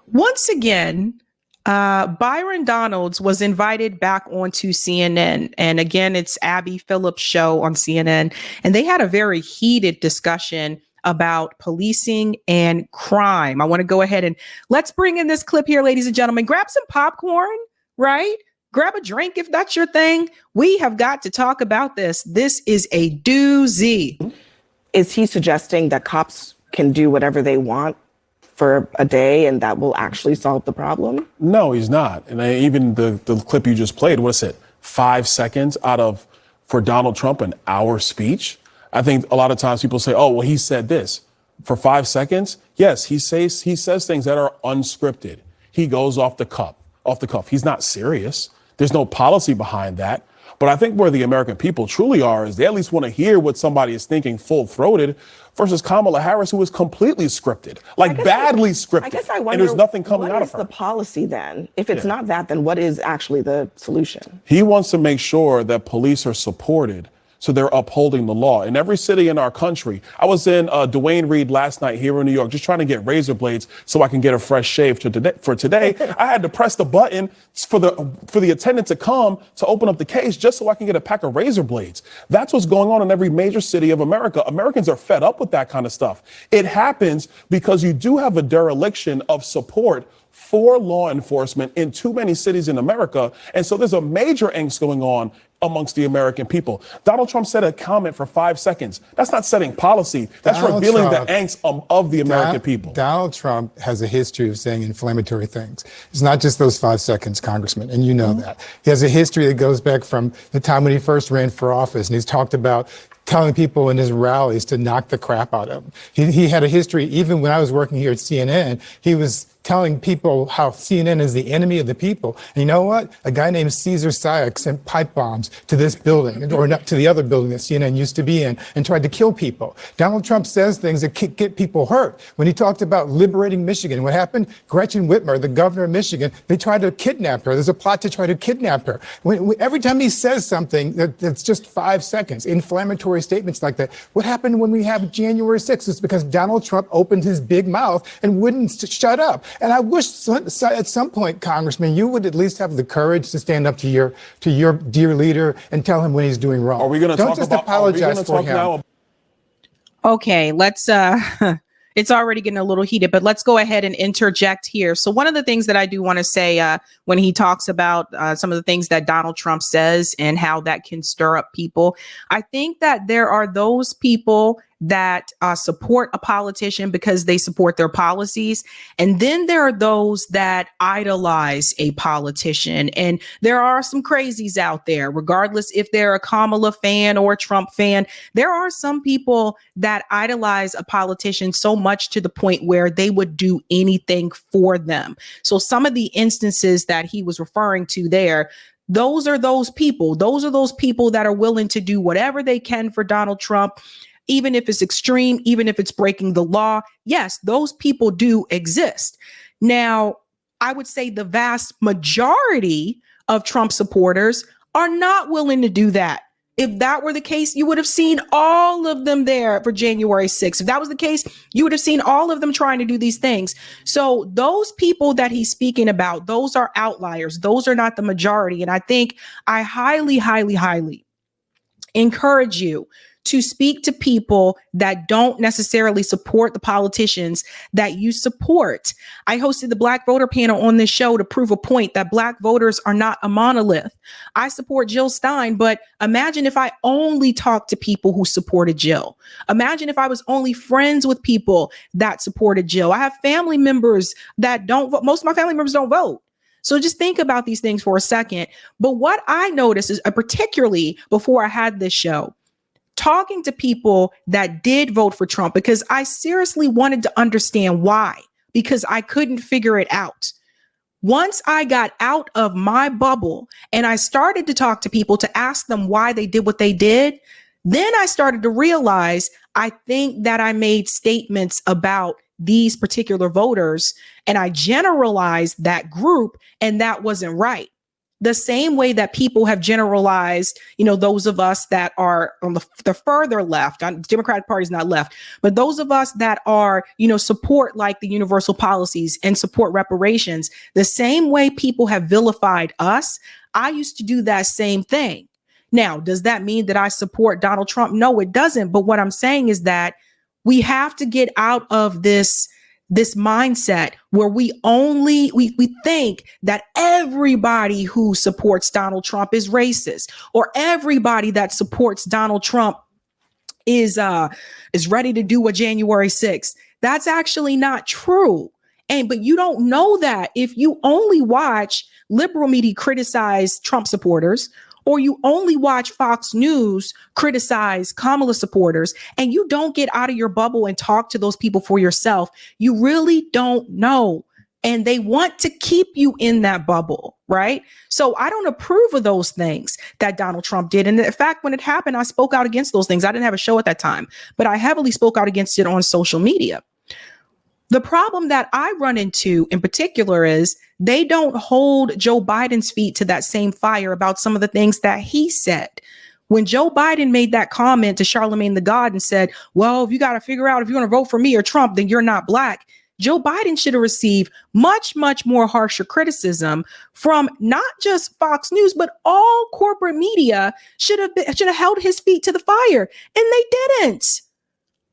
Once again, Byron Donalds was invited back onto CNN. And again, it's Abby Phillips' show on CNN. And they had a very heated discussion about policing and crime. I want to go ahead and let's bring in this clip here, ladies and gentlemen. Grab some popcorn, right? Grab a drink if that's your thing. We have got to talk about this. This is a doozy. Is he suggesting that cops can do whatever they want for a day and that will actually solve the problem? No, he's not. And even the clip you just played, what's it, 5 seconds for Donald Trump, an hour speech? I think a lot of times people say, oh, well, he said this. For 5 seconds, yes, he says things that are unscripted. He goes off the cuff. He's not serious. There's no policy behind that. But I think where the American people truly are is they at least want to hear what somebody is thinking full-throated versus Kamala Harris, who is completely scripted, badly scripted. I guess I wonder, and there's nothing coming out of her. What is the policy then? If it's not that, then what is actually the solution? He wants to make sure that police are supported, so they're upholding the law. In every city in our country, I was in Duane Reade last night here in New York, just trying to get razor blades so I can get a fresh shave for today. I had to press the button for the attendant to come to open up the case just so I can get a pack of razor blades. That's what's going on in every major city of America. Americans are fed up with that kind of stuff. It happens because you do have a dereliction of support for law enforcement in too many cities in America. And so there's a major angst going on amongst the American people. Donald Trump said a comment for 5 seconds. That's not setting policy. That's revealing the angst of the American people. Donald Trump has a history of saying inflammatory things. It's not just those 5 seconds, Congressman, and you know that. He has a history that goes back from the time when he first ran for office, and he's talked about telling people in his rallies to knock the crap out of him. He had a history, even when I was working here at CNN, he was telling people how CNN is the enemy of the people. And you know what? A guy named Caesar Sayak sent pipe bombs to this building, or not to the other building that CNN used to be in, and tried to kill people. Donald Trump says things that get people hurt. When he talked about liberating Michigan, what happened? Gretchen Whitmer, the governor of Michigan, they tried to kidnap her. There's a plot to try to kidnap her. Every time he says something that's just 5 seconds, inflammatory statements like that, what happened when we have January 6th? It's because Donald Trump opened his big mouth and wouldn't shut up. And I wish at some point, Congressman, you would at least have the courage to stand up to your dear leader and tell him when he's doing wrong. Are we going to Don't just apologize for him. Okay, let's it's already getting a little heated, but let's go ahead and interject here. So one of the things that I do want to say when he talks about some of the things that Donald Trump says and how that can stir up people, I think that there are those people that support a politician because they support their policies. And then there are those that idolize a politician. And there are some crazies out there, regardless if they're a Kamala fan or a Trump fan. There are some people that idolize a politician so much to the point where they would do anything for them. So some of the instances that he was referring to there, those are those people. Those are those people that are willing to do whatever they can for Donald Trump, even if it's extreme, even if it's breaking the law. Yes, those people do exist. Now, I would say the vast majority of Trump supporters are not willing to do that. If that were the case, you would have seen all of them there for January 6th. If that was the case, you would have seen all of them trying to do these things. So those people that he's speaking about, those are outliers. Those are not the majority. And I think I highly, highly, highly encourage you to speak to people that don't necessarily support the politicians that you support. I hosted the Black voter panel on this show to prove a point that Black voters are not a monolith. I support Jill Stein, but imagine if I only talked to people who supported Jill. Imagine if I was only friends with people that supported Jill. I have family members that don't vote. Most of my family members don't vote. So just think about these things for a second. But what I noticed is, particularly before I had this show, talking to people that did vote for Trump, because I seriously wanted to understand why, because I couldn't figure it out. Once I got out of my bubble and I started to talk to people to ask them why they did what they did, then I started to realize I think that I made statements about these particular voters and I generalized that group, and that wasn't right. the same way that people have generalized, those of us that are on the further left, the Democratic Party is not left, but those of us that are, support like the universal policies and support reparations, the same way people have vilified us, I used to do that same thing. Now, does that mean that I support Donald Trump? No, it doesn't. But what I'm saying is that we have to get out of this mindset where we think that everybody who supports Donald Trump is racist, or everybody that supports Donald Trump is ready to do a January 6th. That's actually not true. But you don't know that if you only watch liberal media criticize Trump supporters, or you only watch Fox News criticize Kamala supporters, and you don't get out of your bubble and talk to those people for yourself. You really don't know. And they want to keep you in that bubble, right? So I don't approve of those things that Donald Trump did. And in fact, when it happened, I spoke out against those things. I didn't have a show at that time, but I heavily spoke out against it on social media. The problem that I run into in particular is they don't hold Joe Biden's feet to that same fire about some of the things that he said. When Joe Biden made that comment to Charlemagne the God and said, well, if you got to figure out if you're going to vote for me or Trump, then you're not black. Joe Biden should have received much, much more harsher criticism from not just Fox News, but all corporate media should have held his feet to the fire. And they didn't.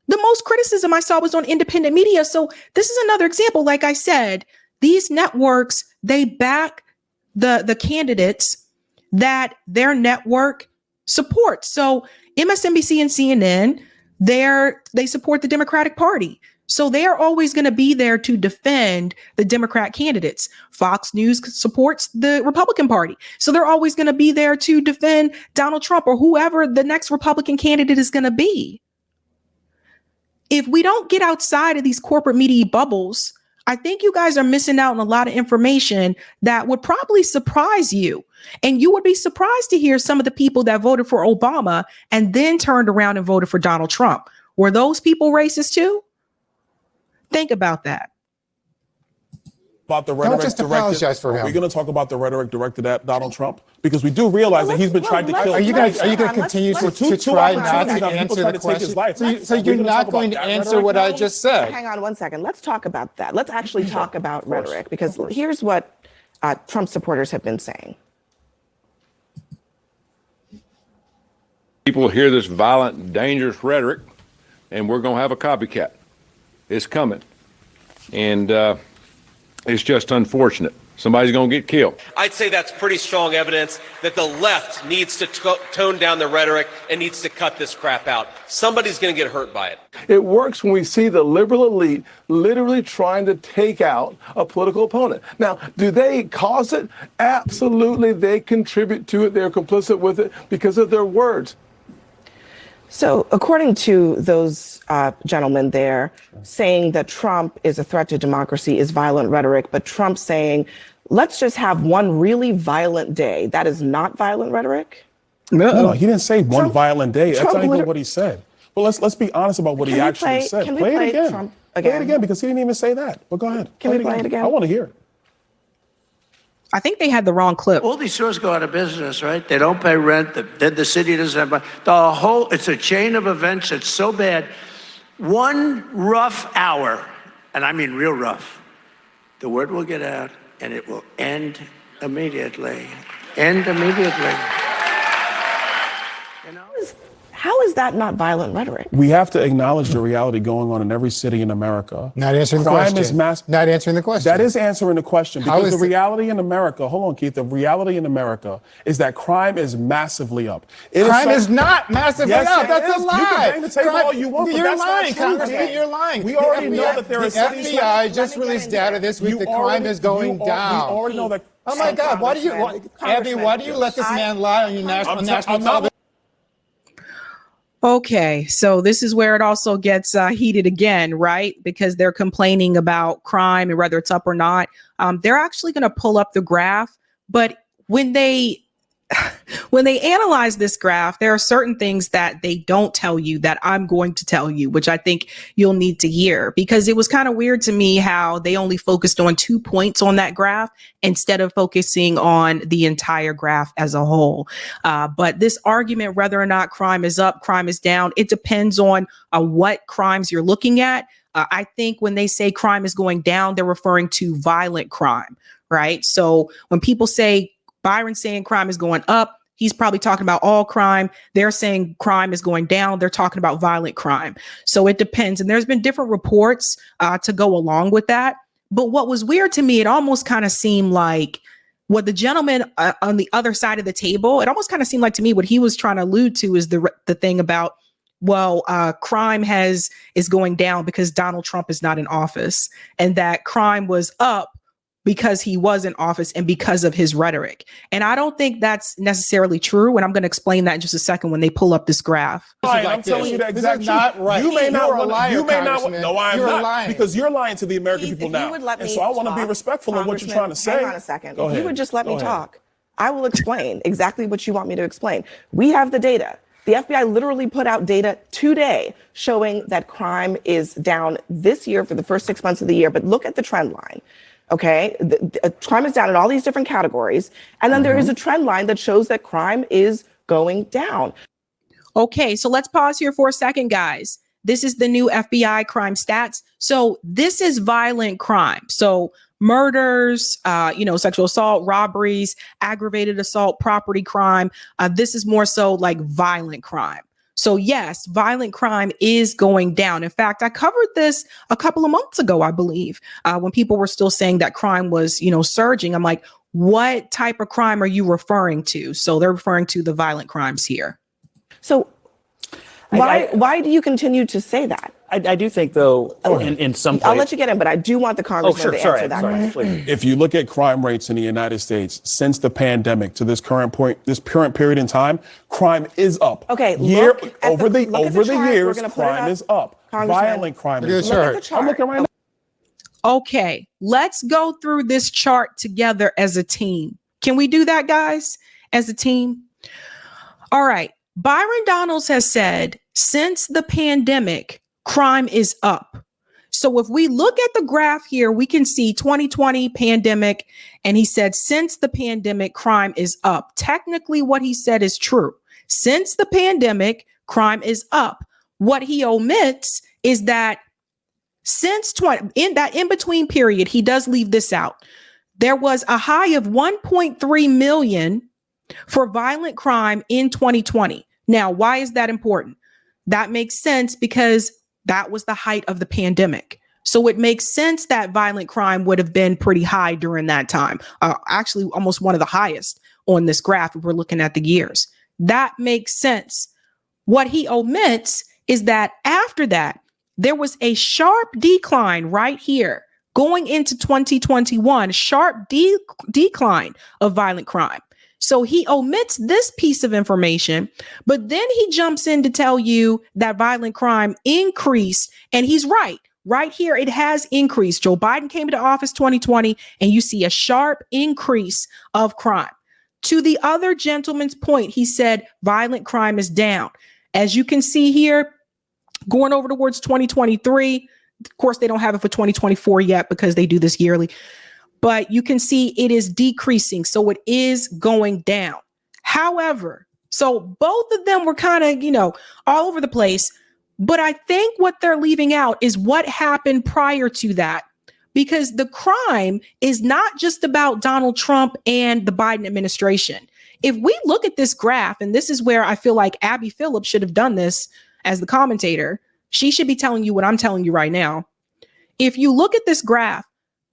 The most criticism I saw was on independent media. So this is another example. Like I said, these networks, they back the candidates that their network supports. So MSNBC and CNN, they support the Democratic Party. So they are always going to be there to defend the Democrat candidates. Fox News supports the Republican Party. So they're always going to be there to defend Donald Trump or whoever the next Republican candidate is going to be. If we don't get outside of these corporate media bubbles, I think you guys are missing out on a lot of information that would probably surprise you. And you would be surprised to hear some of the people that voted for Obama and then turned around and voted for Donald Trump. Were those people racist too? Think about that. About the rhetoric Don't just apologize for him. Are we going to talk about the rhetoric directed at Donald Trump? Because we do realize that he's been trying to kill. Are you going to continue to try not to answer the question? So you're not going to answer what I just said. Hang on one second. Let's talk about that. Let's actually talk about rhetoric, because here's what Trump supporters have been saying. People hear this violent, dangerous rhetoric, and we're going to have a copycat. It's coming. And it's just unfortunate. Somebody's going to get killed. I'd say that's pretty strong evidence that the left needs to tone down the rhetoric and needs to cut this crap out. Somebody's going to get hurt by it. It works when we see the liberal elite literally trying to take out a political opponent. Now, do they cause it? Absolutely, they contribute to it. They're complicit with it because of their words. So according to those gentlemen there, saying that Trump is a threat to democracy is violent rhetoric, but Trump saying, let's just have one really violent day. That is not violent rhetoric? No, he didn't say one violent day. That's Trump not even what he said. Well, let's be honest about what he actually said. Play it again. Trump again. Play it again, because he didn't even say that. But go ahead. Can we play it again? I want to hear it. I think they had the wrong clip. All these stores go out of business, right? They don't pay rent. Then the city doesn't have money. It's a chain of events that's so bad. One rough hour, and I mean real rough, the word will get out and it will end immediately. End immediately. You know? How is that not violent rhetoric? We have to acknowledge the reality going on in every city in America. Not answering the question. Not answering the question. That is answering the question. Because the reality in America, hold on, Keith, the reality in America is that crime is massively up. Crime is not massively up. That's a lie. You can bang the table all you want, You're lying, Congressman. You're lying. We already know that there is the FBI just released data this week that crime is going down. We already know that. Oh my God! Why do you, Abby? Why do you let this man lie on your national television? Okay, so this is where it also gets heated again, right? Because they're complaining about crime and whether it's up or not. They're actually going to pull up the graph, but when they When they analyze this graph, there are certain things that they don't tell you that I'm going to tell you, which I think you'll need to hear, because it was kind of weird to me how they only focused on 2 points on that graph instead of focusing on the entire graph as a whole. But this argument, whether or not crime is up, crime is down, it depends on what crimes you're looking at. I think when they say crime is going down, they're referring to violent crime, right? So when people say Byron saying crime is going up, he's probably talking about all crime. They're saying crime is going down. They're talking about violent crime. So it depends. And there's been different reports to go along with that. But what was weird to me, it almost kind of seemed like what the gentleman on the other side of the table, it almost kind of seemed like to me what he was trying to allude to is the thing about, well, crime is going down because Donald Trump is not in office, and that crime was up because he was in office and because of his rhetoric. And I don't think that's necessarily true. And I'm going to explain that in just a second when they pull up this graph. I'm telling you that exactly. Not right. You may not You're a want liar, you may not Congressman. no, I'm You're not lying. because you're lying to the American people If now. you would let And me so I want to be talk, respectful of what you're trying to say. Hang on a second. Go If ahead. you would just let Go me ahead. talk, I will explain exactly what you want me to explain. We have the data. The FBI literally put out data today showing that crime is down this year for the first 6 months of the year. But look at the trend line. Okay, crime is down in all these different categories. And then there is a trend line that shows that crime is going down. Okay, so let's pause here for a second, guys. This is the new FBI crime stats. So this is violent crime. So murders, sexual assault, robberies, aggravated assault, property crime. This is more so like violent crime. So yes, violent crime is going down. In fact, I covered this a couple of months ago, I believe, when people were still saying that crime was, surging. I'm like, what type of crime are you referring to? So they're referring to the violent crimes here. So why do you continue to say that? I do think, though, in some I'll let you get in, but I do want the congressman to answer that question. Please. If you look at crime rates in the United States since the pandemic to this current period in time, crime is up. Okay, over the years, crime is up. Violent crime is up. I'm looking right now. Okay, let's go through this chart together as a team. Can we do that, guys, as a team? All right. Byron Donalds has said since the pandemic, crime is up. So if we look at the graph here, we can see 2020 pandemic, and he said since the pandemic, crime is up. Technically, what he said is true. Since the pandemic, crime is up. What he omits is that since in between period, he does leave this out. There was a high of 1.3 million for violent crime in 2020. Now, why is that important? That makes sense because that was the height of the pandemic. So it makes sense that violent crime would have been pretty high during that time. Actually, almost one of the highest on this graph if we're looking at the years. That makes sense. What he omits is that after that, there was a sharp decline right here going into 2021, sharp decline of violent crime. So he omits this piece of information, but then he jumps in to tell you that violent crime increased. And he's right. Right here, it has increased. Joe Biden came into office 2020, and you see a sharp increase of crime. To the other gentleman's point, he said violent crime is down. As you can see here, going over towards 2023, of course, they don't have it for 2024 yet because they do this yearly. But you can see it is decreasing. So it is going down. However, so both of them were kind of, all over the place. But I think what they're leaving out is what happened prior to that, because the crime is not just about Donald Trump and the Biden administration. If we look at this graph, and this is where I feel like Abby Phillips should have done this as the commentator, she should be telling you what I'm telling you right now. If you look at this graph,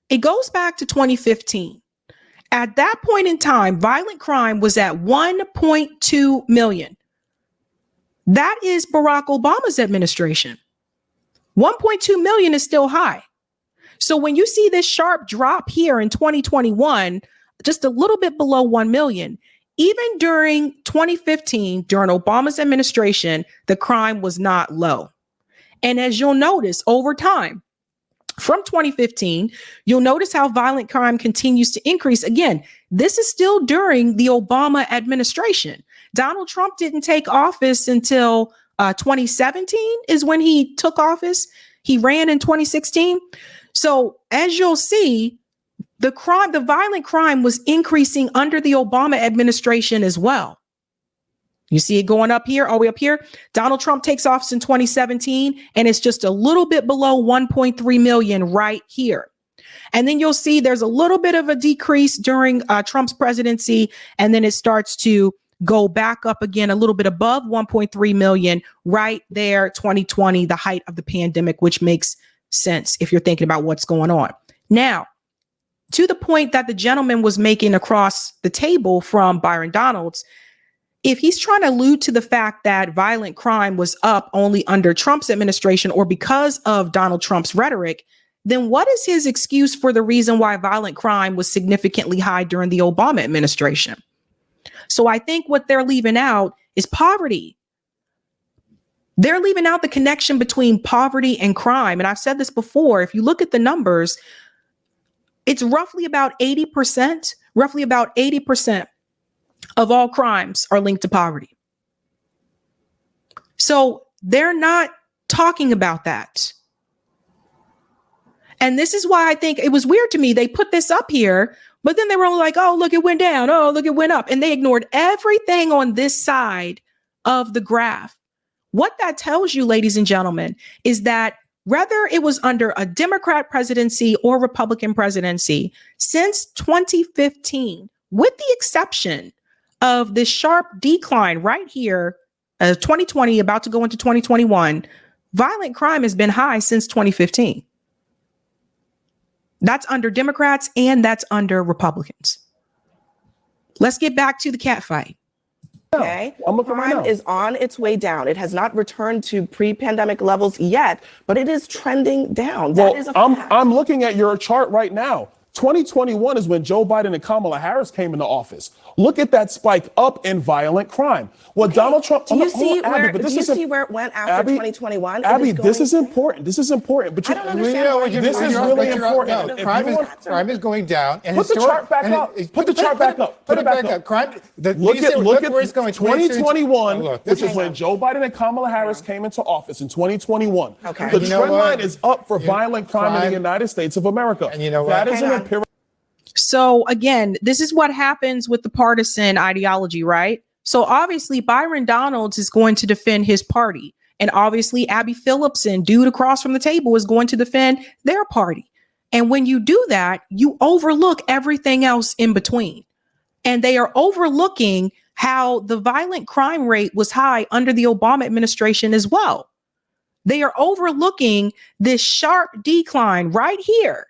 it goes back to 2015. At that point in time, violent crime was at 1.2 million. That is Barack Obama's administration. 1.2 million is still high. So when you see this sharp drop here in 2021, just a little bit below 1 million, even during 2015, during Obama's administration, the crime was not low. And as you'll notice over time, from 2015, you'll notice how violent crime continues to increase. Again, this is still during the Obama administration. Donald Trump didn't take office until 2017 is when he took office. He ran in 2016. So as you'll see, the violent crime was increasing under the Obama administration as well. You see it going up here, all the way up here. Donald Trump takes office in 2017, and it's just a little bit below 1.3 million right here. And then you'll see there's a little bit of a decrease during Trump's presidency, and then it starts to go back up again a little bit above 1.3 million right there, 2020, the height of the pandemic, which makes sense if you're thinking about what's going on. Now, to the point that the gentleman was making across the table from Byron Donalds, if he's trying to allude to the fact that violent crime was up only under Trump's administration or because of Donald Trump's rhetoric, then what is his excuse for the reason why violent crime was significantly high during the Obama administration? So I think what they're leaving out is poverty. They're leaving out the connection between poverty and crime. And I've said this before, if you look at the numbers, it's roughly about 80% of all crimes are linked to poverty. So they're not talking about that. And this is why I think it was weird to me. They put this up here, but then they were all like, oh, look, it went down. Oh, look, it went up. And they ignored everything on this side of the graph. What that tells you, ladies and gentlemen, is that whether it was under a Democrat presidency or Republican presidency, since 2015, with the exception of this sharp decline right here, 2020 about to go into 2021, violent crime has been high since 2015. That's under Democrats and that's under Republicans. Let's get back to the cat fight. Okay, crime is on its way down. It has not returned to pre-pandemic levels yet, but it is trending down. That is a fact. I'm looking at your chart right now. 2021 is when Joe Biden and Kamala Harris came into office. Look at that spike up in violent crime. Well, Donald Trump. Do you see where it went after 2021? Abby, this is important. This is important. But I don't understand. This is really important. Crime is going down. And put the chart back up. Put the chart back up. Put it back up. Crime. Look at where it's going. 2021, which is when Joe Biden and Kamala Harris came into office in 2021. Okay. The trend line is up for violent crime in the United States of America. And you know what? That is an empirical. So again, this is what happens with the partisan ideology, right? So obviously Byron Donalds is going to defend his party. And obviously Abby Phillipson, dude across from the table, is going to defend their party. And when you do that, you overlook everything else in between. And they are overlooking how the violent crime rate was high under the Obama administration as well. They are overlooking this sharp decline right here.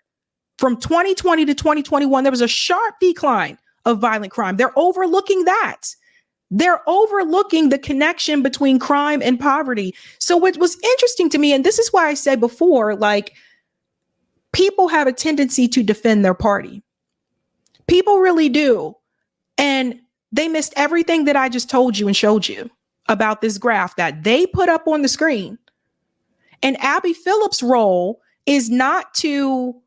From 2020 to 2021, there was a sharp decline of violent crime. They're overlooking that. They're overlooking the connection between crime and poverty. So what was interesting to me, and this is why I said before, like, people have a tendency to defend their party. People really do. And they missed everything that I just told you and showed you about this graph that they put up on the screen. And Abby Phillips' role is not to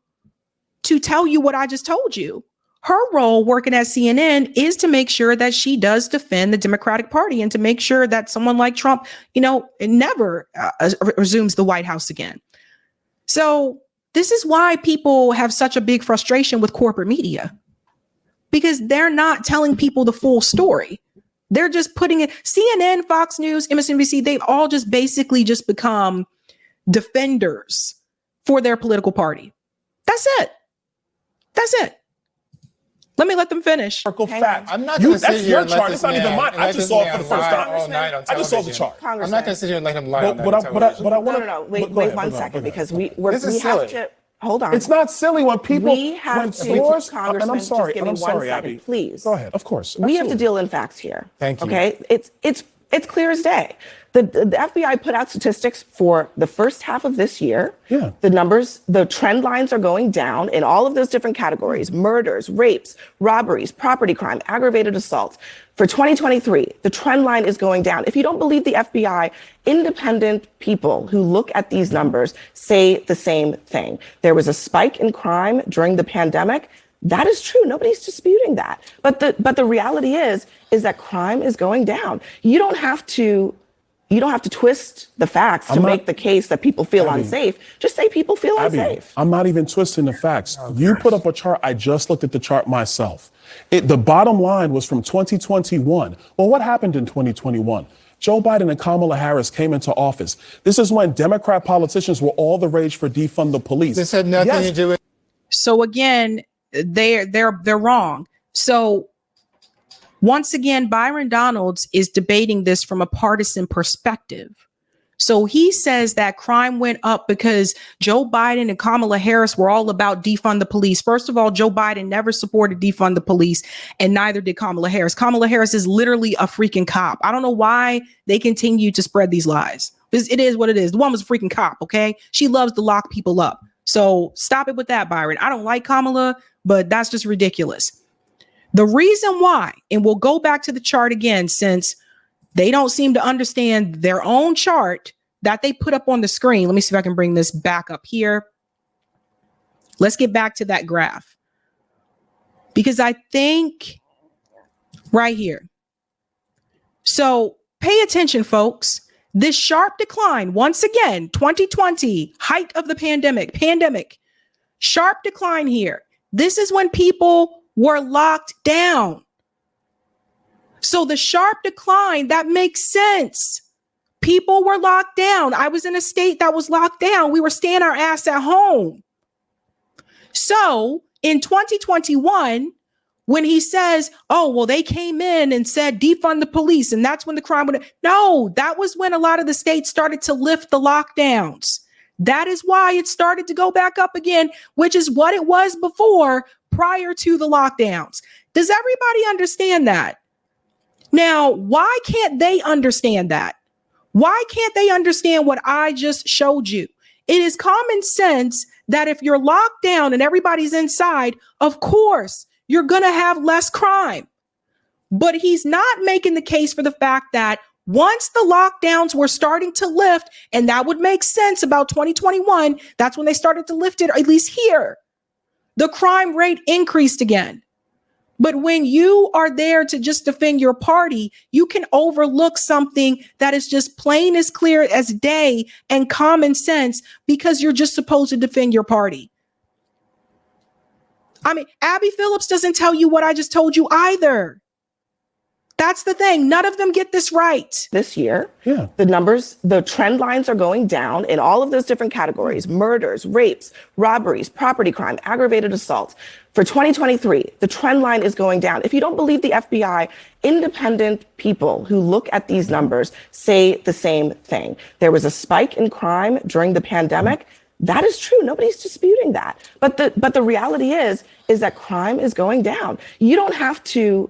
tell you what I just told you. Her role working at CNN is to make sure that she does defend the Democratic Party and to make sure that someone like Trump, never resumes the White House again. So this is why people have such a big frustration with corporate media, because they're not telling people the full story. They're just putting it, CNN, Fox News, MSNBC, they've all just basically just become defenders for their political party. That's it. That's it. Let them finish. Fact. I'm not going to sit here and let It's not even mine. I just saw it for the first time. I just saw the chart. I'm not going to sit here and let him lie. But I want to. No. Wait 1 second, because we have to. Hold on. It's not silly when people. We have to, Congressman, and I'm sorry, just give me 1 second, Abby. please. Go ahead. Of course. We have to deal in facts here. Thank you. Okay. It's It's clear as day. The FBI put out statistics for the first half of this year. Yeah. The trend lines are going down in all of those different categories: murders, rapes, robberies, property crime, aggravated assaults. For 2023, the trend line is going down. If you don't believe the FBI, independent people who look at these numbers say the same thing. There was a spike in crime during the pandemic. That is true. Nobody's disputing that. But the reality is that crime is going down. You don't have to twist the facts to make the case that people feel unsafe. Just say people feel unsafe. I'm not even twisting the facts. You put up a chart. I just looked at the chart myself. The bottom line was from 2021. Well, what happened in 2021? Joe Biden and Kamala Harris came into office. This is when Democrat politicians were all the rage for defund the police. This had nothing to do with. So again, they're wrong. So once again, Byron Donalds is debating this from a partisan perspective. So he says that crime went up because Joe Biden and Kamala Harris were all about defund the police. First of all, Joe Biden never supported defund the police, and neither did Kamala Harris. Kamala Harris is literally a freaking cop. I don't know why they continue to spread these lies. It is what it is. The woman's a freaking cop, okay? She loves to lock people up. So stop it with that, Byron. I don't like Kamala, but that's just ridiculous. The reason why, and we'll go back to the chart again, since they don't seem to understand their own chart that they put up on the screen. Let me see if I can bring this back up here. Let's get back to that graph. Because I think right here. So pay attention, folks. This sharp decline, once again, 2020, height of the pandemic, sharp decline here. This is when people were locked down. So the sharp decline, that makes sense. People were locked down. I was in a state that was locked down. We were staying our ass at home. So in 2021, when he says, oh, well, they came in and said defund the police, and that's when the crime would. No, that was when a lot of the states started to lift the lockdowns. That is why it started to go back up again, which is what it was before, prior to the lockdowns. Does everybody understand that? Now, why can't they understand that? Why can't they understand what I just showed you? It is common sense that if you're locked down and everybody's inside, of course, you're going to have less crime. But he's not making the case for the fact that once the lockdowns were starting to lift, and that would make sense about 2021, that's when they started to lift it, or at least here, the crime rate increased again. But when you are there to just defend your party, you can overlook something that is just plain as clear as day and common sense because you're just supposed to defend your party. I mean, Abby Phillips doesn't tell you what I just told you either. That's the thing. None of them get this right. This year, the trend lines are going down in all of those different categories: murders, rapes, robberies, property crime, aggravated assaults. For 2023, the trend line is going down. If you don't believe the FBI, independent people who look at these numbers say the same thing. There was a spike in crime during the pandemic. That is true. Nobody's disputing that. But the reality is that crime is going down. You don't have to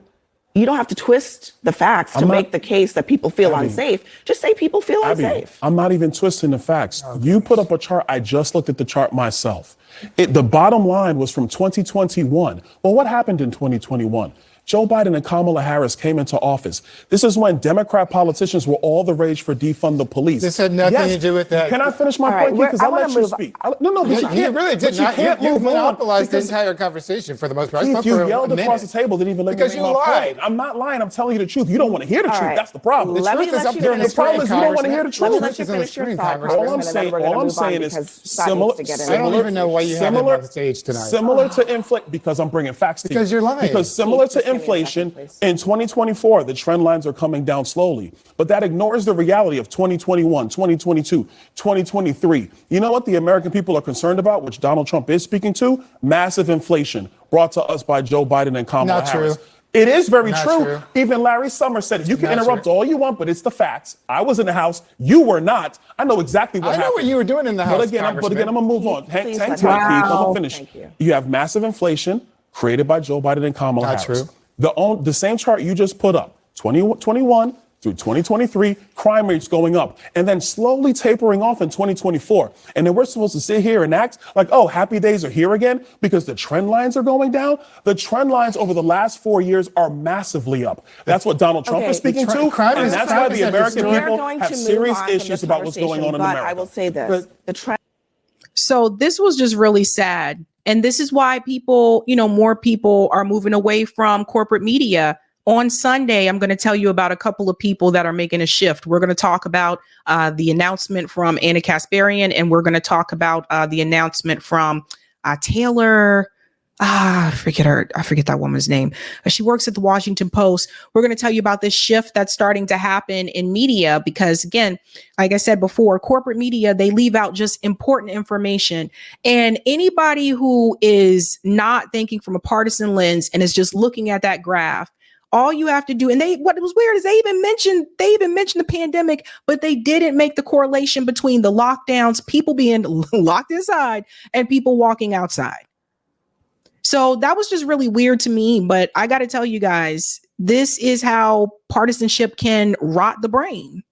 twist the facts to make the case that people feel unsafe. Just say people feel unsafe. I'm not even twisting the facts. You put up a chart. I just looked at the chart myself. The bottom line was from 2021. Well, what happened in 2021? Joe Biden and Kamala Harris came into office. This is when Democrat politicians were all the rage for defund the police. This had nothing to do with that. Can I finish my point? Because I'll let you speak. No, but you can't. You really did not. You monopolized the entire conversation for the most part. You yelled across the table, didn't even let me make my point. I'm not lying. I'm telling you the truth. You don't want to hear the truth. That's the problem. The truth is up there in the problem is you don't want to hear the truth. Let you finish your thought, all I'm saying is similar. I don't even know why you have him on the stage tonight. Similar to inflation, because I'm bringing facts to you. Because you're lying. Because similar to inflation, in 2024, the trend lines are coming down slowly, but that ignores the reality of 2021, 2022, 2023. You know what the American people are concerned about, which Donald Trump is speaking to? Massive inflation brought to us by Joe Biden and Kamala Harris. True. It is very true. Even Larry Summers said it. You can interrupt all you want, but it's the facts. I was in the House. You were not. I know exactly what happened. I know what you were doing in the House, But again, I'm going to move on. Hang tight, Keith. I'm going to finish. You have massive inflation created by Joe Biden and Kamala Harris. True. The same chart you just put up, 2021, through 2023, crime rates going up, and then slowly tapering off in 2024. And then we're supposed to sit here and act like, oh, happy days are here again because the trend lines are going down. The trend lines over the last 4 years are massively up. That's what Donald Trump is speaking to. And that's why the American people have serious issues about what's going on in America. I will say this, the trend. So this was just really sad. And this is why people, more people are moving away from corporate media. On Sunday, I'm going to tell you about a couple of people that are making a shift. We're going to talk about the announcement from Anna Kasparian, and we're going to talk about the announcement from Taylor. I forget that woman's name. She works at the Washington Post. We're going to tell you about this shift that's starting to happen in media because, again, like I said before, corporate media, they leave out just important information. And anybody who is not thinking from a partisan lens and is just looking at that graph, all you have to do, and what was weird is they even mentioned the pandemic, but they didn't make the correlation between the lockdowns, people being locked inside, and people walking outside. So that was just really weird to me. But I got to tell you guys, this is how partisanship can rot the brain.